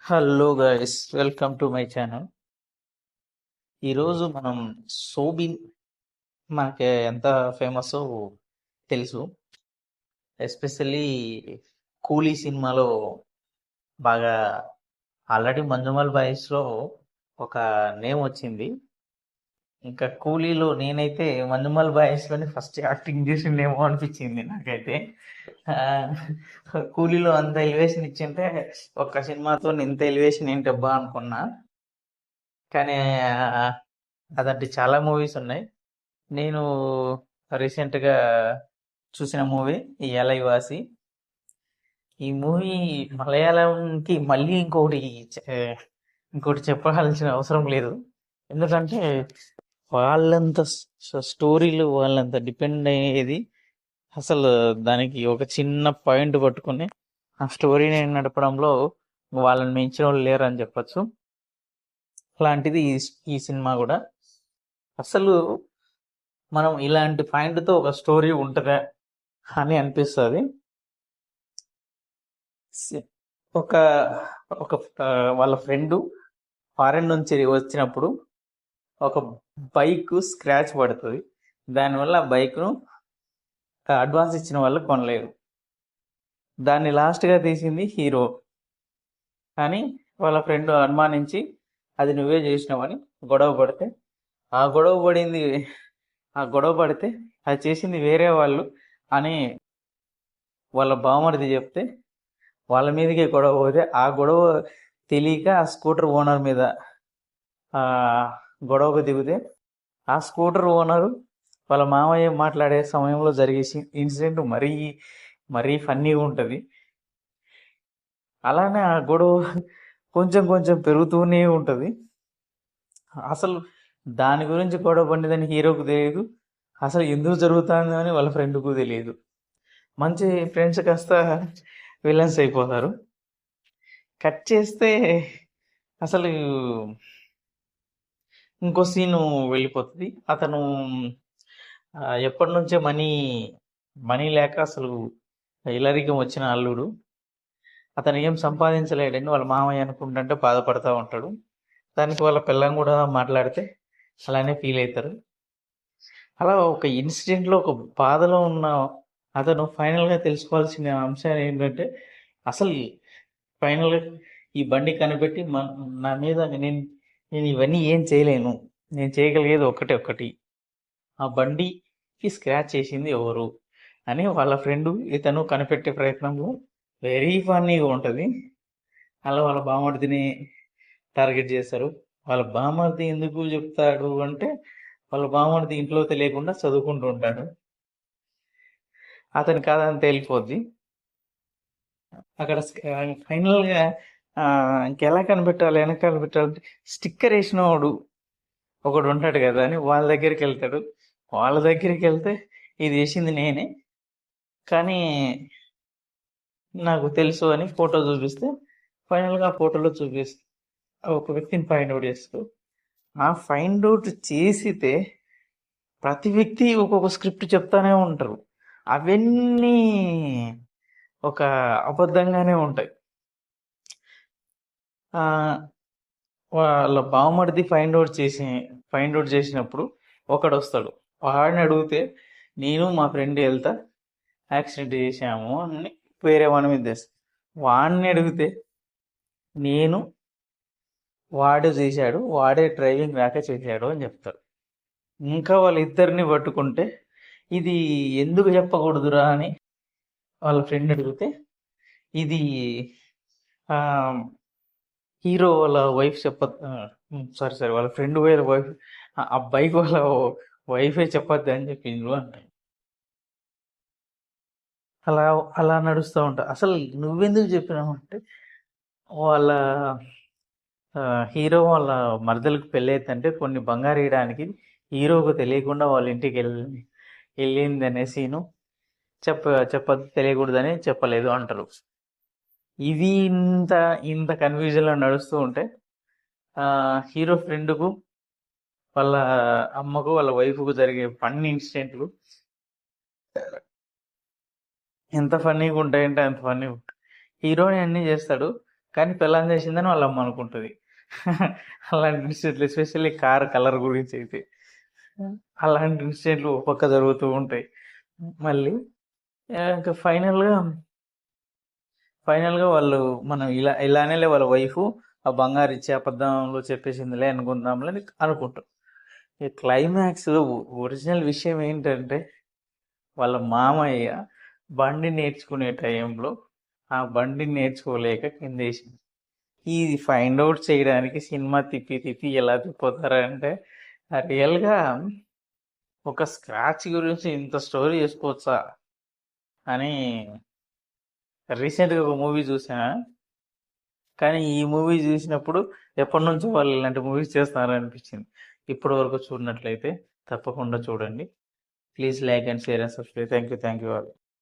Hello guys, welcome to my channel. ఈరోజు మనం సోబిన్ మనకి ఎంత ఫేమస్ తెలుసు. ఎస్పెషల్లీ కూలీ సినిమాలో బాగా ఆల్రెడీ మంజుమల్ బాయ్స్లో ఒక నేమ్ వచ్చింది. ఇంకా కూలీలో నేనైతే మంజుమల్ బాయ్స్లోని ఫస్ట్ యాక్టింగ్ చేసిందేమో అనిపించింది నాకైతే. ఆ, కూలీలో అంత ఎలివేషన్ ఇచ్చింటే ఒక్క సినిమాతో ఇంత ఎలివేషన్ ఏంటబ్బా అనుకున్నా. కానీ అదంటే చాలా మూవీస్ ఉన్నాయి. నేను రీసెంట్గా చూసిన మూవీ ఈ ఎలైవాసి. ఈ మూవీ మలయాళంకి మళ్ళీ ఇంకోటి చెప్పాల్సిన అవసరం లేదు. ఎందుకంటే వాళ్ళంత స్టోరీలు వాళ్ళంత డిపెండ్ అయ్యేది అసలు దానికి ఒక చిన్న పాయింట్ పట్టుకుని ఆ స్టోరీని నడపడంలో వాళ్ళని మించిన వాళ్ళు లేరు అని చెప్పచ్చు. అలాంటిది ఈ సినిమా కూడా. అసలు మనం ఇలాంటి పాయింట్తో ఒక స్టోరీ ఉంటుందా అని అనిపిస్తుంది. ఒక ఒక వాళ్ళ ఫ్రెండ్ ఫారెన్ నుంచి వచ్చినప్పుడు ఒక బైక్ స్క్రాచ్ పడుతుంది. దానివల్ల ఆ బైక్ను అడ్వాన్స్ ఇచ్చిన వాళ్ళు కొనలేరు. దాన్ని లాస్ట్గా తీసింది హీరో. కానీ వాళ్ళ ఫ్రెండ్ అనుమానించి అది నువ్వే చేసినావని గొడవ పడితే ఆ గొడవ పడితే అది చేసింది వేరే వాళ్ళు అని వాళ్ళ బావమరిది చెప్తే వాళ్ళ మీదకే గొడవ పోతే ఆ గొడవ తెలియక ఆ స్కూటర్ ఓనర్ మీద గొడవకు దిగితే ఆ స్కూటర్ ఓనరు వాళ్ళ మామయ్య మాట్లాడే సమయంలో జరిగే ఇన్సిడెంట్ మరీ మరీ ఫన్నీగా ఉంటుంది. అలానే ఆ గొడవ కొంచెం కొంచెం పెరుగుతూనే ఉంటుంది. అసలు దాని గురించి గొడవ పడిందని హీరోకు తెలియదు, అసలు ఎందుకు జరుగుతుందో అని వాళ్ళ ఫ్రెండ్కు తెలియదు. మంచి ఫ్రెండ్స్ కాస్త విలన్స్ అయిపోతారు. కట్ చేస్తే అసలు ఇంకో సీను వెళ్ళిపోతుంది. అతను ఎప్పటి నుంచే మనీ లేక అసలు ఇల్లరికం వచ్చిన అల్లుడు. అతను ఏం సంపాదించలేడని వాళ్ళ మామయ్య అనుకుంటుంటే బాధపడతా ఉంటాడు. దానికి వాళ్ళ పిల్లం కూడా మాట్లాడితే అలానే ఫీల్ అవుతారు. అలా ఒక ఇన్సిడెంట్లో ఒక బాధలో ఉన్న అతను ఫైనల్గా తెలుసుకోవాల్సిన అంశం ఏంటంటే అసలు ఫైనల్గా ఈ బండి కనిపెట్టి నా మీద నేను ఇవన్నీ ఏం చేయలేను, నేను చేయగలిగేది ఒక్కటి, ఆ బండికి స్క్రాచ్ చేసింది ఎవరు అని వాళ్ళ ఫ్రెండ్ ఇతను కనిపెట్టే ప్రయత్నంలో వెరీ ఫన్నీగా ఉంటుంది. అలా వాళ్ళ బామర్దిని టార్గెట్ చేస్తారు. వాళ్ళ బామర్ది ఎందుకు చెప్తాడు అంటే వాళ్ళ బామర్ది ఇంట్లో తెలియకుండా చదువుకుంటూ ఉంటాడు. అతని కాదని తేలిపోద్ది. అక్కడ ఫైనల్గా ఇంకెలా కనిపెట్టాలి వెనక కనిపెట్టాలంటే స్టిక్కర్ వేసినవాడు ఒకడు ఉంటాడు కదా అని వాళ్ళ దగ్గరికి వెళ్తాడు. వాళ్ళ దగ్గరికి వెళ్తే ఇది వేసింది నేనే, కానీ నాకు తెలుసు అని ఫోటో చూపిస్తే ఫైనల్గా ఆ ఫోటోలో చూపిస్తే ఒక వ్యక్తిని ఫైండ్ అవుట్ చేస్తూ ఆ ఫైండ్ అవుట్ చేసితే ప్రతి వ్యక్తి ఒక్కొక్క స్క్రిప్ట్ చెప్తానే ఉంటారు. అవన్నీ ఒక అబద్ధంగానే ఉంటాయి. వాళ్ళ బావమరిది ఫైండ్ అవుట్ చేసినప్పుడు ఒకడు వస్తాడు. వాడిని అడిగితే నేను మా ఫ్రెండ్ వెళ్తా యాక్సిడెంట్ చేసాము అని వేరే వాడి మీద తెస్తా. వాడిని అడిగితే నేను వాడు చేశాడు, వాడే డ్రైవింగ్ రాక చేశాడు అని చెప్తాడు. ఇంకా వాళ్ళిద్దరిని పట్టుకుంటే ఇది ఎందుకు చెప్పకూడదురా అని వాళ్ళ ఫ్రెండ్ అడిగితే ఇది హీరో వాళ్ళ వైఫ్ సారీ వాళ్ళ ఫ్రెండ్ వాళ్ళ వైఫ్ అబ్బాయికి వాళ్ళ వైఫే చెప్పద్దు అని చెప్పిండ్రు అంటారు. అలా అలా నడుస్తూ ఉంటా. అసలు నువ్వెందుకు చెప్పినావు అంటే వాళ్ళ హీరో వాళ్ళ మరదలకు పెళ్ళి అవుతుంటే కొన్ని బంగారు ఇయడానికి హీరోకు తెలియకుండా వాళ్ళ ఇంటికి వెళ్ళింది అనే సీను చెప్పదు, తెలియకూడదని చెప్పలేదు అంటారు. ఇది ఇంత ఇంత కన్ఫ్యూజన్లో నడుస్తూ ఉంటే హీరో ఫ్రెండ్కు వాళ్ళ అమ్మకు వాళ్ళ వైఫ్కు జరిగే ఫన్నీ ఇన్సిడెంట్లు ఎంత ఫన్నీగా ఉంటాయంటే అంత ఫన్నీ. హీరోని అన్నీ చేస్తాడు కానీ పెళ్ళాం చేసిందని వాళ్ళ అమ్మ అనుకుంటుంది. అలాంటి ఇన్సిడెంట్లు ఎస్పెషల్లీ కార్ కలర్ గురించి అయితే అలాంటి ఇన్సిడెంట్లు ఒక పక్క జరుగుతూ ఉంటాయి. మళ్ళీ ఇంకా ఫైనల్గా వాళ్ళు మనం ఇలానే వాళ్ళ వైఫ్ ఆ బంగారు ఇచ్చే అబద్ధంలో చెప్పేసిందిలే అనుకుందాంలే అని అనుకుంటాం. ఈ క్లైమాక్స్ ఒరిజినల్ విషయం ఏంటంటే వాళ్ళ మామయ్య బండి నేర్చుకునే టైంలో ఆ బండిని నేర్చుకోలేక కిందేసింది. ఇది ఫైండ్ అవుట్ చేయడానికి సినిమా తిప్పి ఎలా తిప్పుతారంటే రియల్గా ఒక స్క్రాచ్ గురించి ఇంత స్టోరీ చేసుకోవచ్చా అని రీసెంట్గా ఒక మూవీ చూసా. కానీ ఈ మూవీ చూసినప్పుడు ఎప్పటి నుంచో వాళ్ళు ఇలాంటి మూవీస్ చేస్తున్నారని అనిపించింది. ఇప్పటి వరకు చూడనట్లయితే తప్పకుండా చూడండి. Please like and share and subscribe. Thank you all.